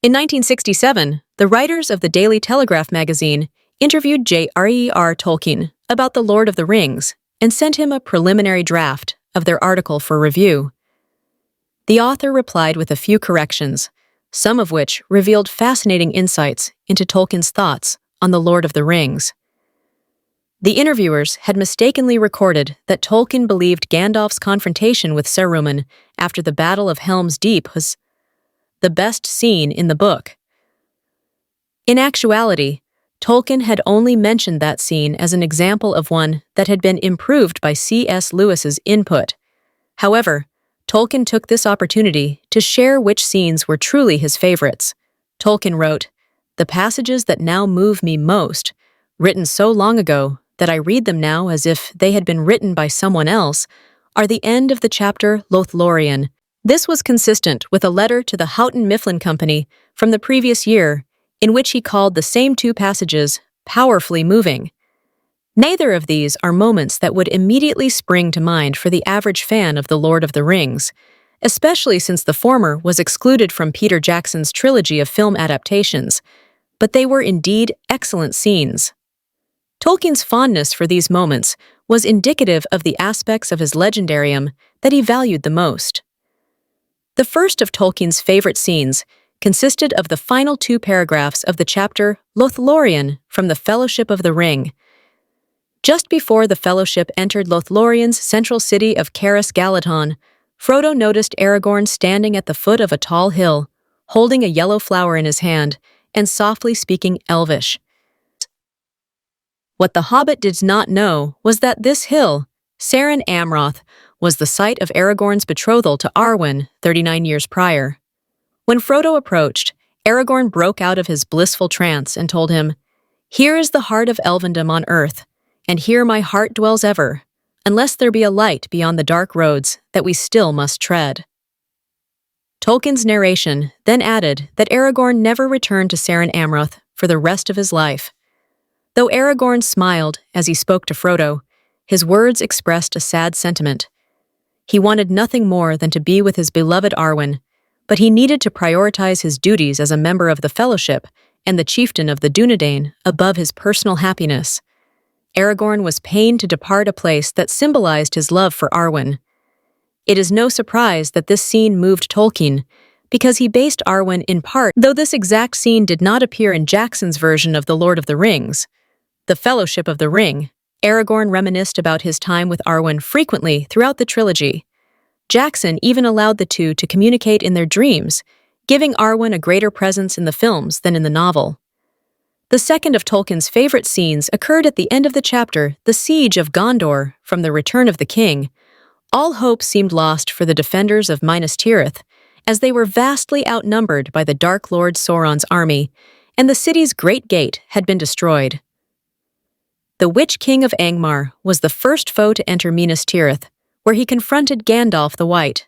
In 1967, the writers of the Daily Telegraph magazine interviewed JRR Tolkien about The Lord of the Rings and sent him a preliminary draft of their article for review. The author replied with a few corrections, some of which revealed fascinating insights into Tolkien's thoughts on The Lord of the Rings. The interviewers had mistakenly recorded that Tolkien believed Gandalf's confrontation with Saruman after the Battle of Helm's Deep was the best scene in the book. In actuality, Tolkien had only mentioned that scene as an example of one that had been improved by C.S. Lewis's input. However, Tolkien took this opportunity to share which scenes were truly his favorites. Tolkien wrote, "The passages that now move me most, written so long ago that I read them now as if they had been written by someone else, are the end of the chapter Lothlorien." This was consistent with a letter to the Houghton Mifflin Company from the previous year, in which he called the same two passages powerfully moving. Neither of these are moments that would immediately spring to mind for the average fan of The Lord of the Rings, especially since the former was excluded from Peter Jackson's trilogy of film adaptations, but they were indeed excellent scenes. Tolkien's fondness for these moments was indicative of the aspects of his legendarium that he valued the most. The first of Tolkien's favorite scenes consisted of the final two paragraphs of the chapter Lothlorien from the Fellowship of the Ring. Just before the Fellowship entered Lothlorien's central city of Caras Galadhon, Frodo noticed Aragorn standing at the foot of a tall hill, holding a yellow flower in his hand and softly speaking Elvish. What the Hobbit did not know was that this hill, Seren Amroth, was the site of Aragorn's betrothal to Arwen 39 years prior. When Frodo approached, Aragorn broke out of his blissful trance and told him, "Here is the heart of Elvendom on earth, and here my heart dwells ever, unless there be a light beyond the dark roads that we still must tread." Tolkien's narration then added that Aragorn never returned to Seren Amroth for the rest of his life. Though Aragorn smiled as he spoke to Frodo, his words expressed a sad sentiment. He wanted nothing more than to be with his beloved Arwen, but he needed to prioritize his duties as a member of the Fellowship and the chieftain of the Dunedain above his personal happiness. Aragorn was pained to depart a place that symbolized his love for Arwen. It is no surprise that this scene moved Tolkien, because he based Arwen in part, though this exact scene did not appear in Jackson's version of The Lord of the Rings. The Fellowship of the Ring, Aragorn reminisced about his time with Arwen frequently throughout the trilogy. Jackson even allowed the two to communicate in their dreams, giving Arwen a greater presence in the films than in the novel. The second of Tolkien's favorite scenes occurred at the end of the chapter, The Siege of Gondor, from The Return of the King. All hope seemed lost for the defenders of Minas Tirith, as they were vastly outnumbered by the Dark Lord Sauron's army, and the city's great gate had been destroyed. The Witch King of Angmar was the first foe to enter Minas Tirith, where he confronted Gandalf the White.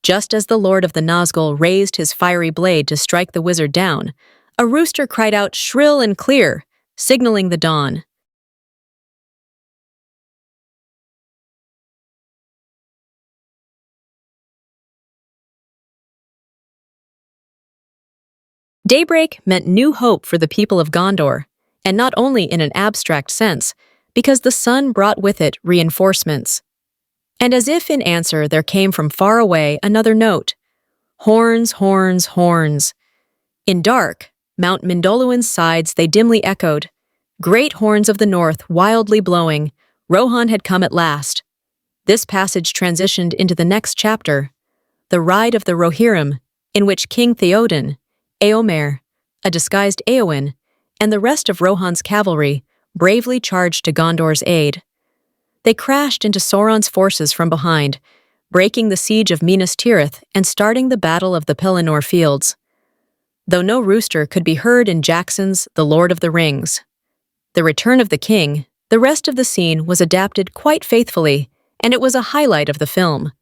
Just as the Lord of the Nazgul raised his fiery blade to strike the wizard down, a rooster cried out shrill and clear, signaling the dawn. Daybreak meant new hope for the people of Gondor, and not only in an abstract sense, because the sun brought with it reinforcements. And as if in answer there came from far away another note. Horns, horns, horns. In dark, Mount Mindoluin's sides they dimly echoed. Great horns of the north wildly blowing, Rohan had come at last. This passage transitioned into the next chapter, the Ride of the Rohirrim, in which King Theoden, Éomer, a disguised Éowyn, and the rest of Rohan's cavalry bravely charged to Gondor's aid. They crashed into Sauron's forces from behind, breaking the siege of Minas Tirith and starting the Battle of the Pelennor Fields. Though no rooster could be heard in Jackson's The Lord of the Rings. The Return of the King, the rest of the scene was adapted quite faithfully, and it was a highlight of the film.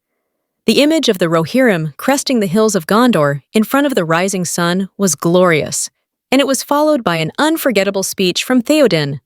The image of the Rohirrim cresting the hills of Gondor in front of the rising sun was glorious, and it was followed by an unforgettable speech from Theoden,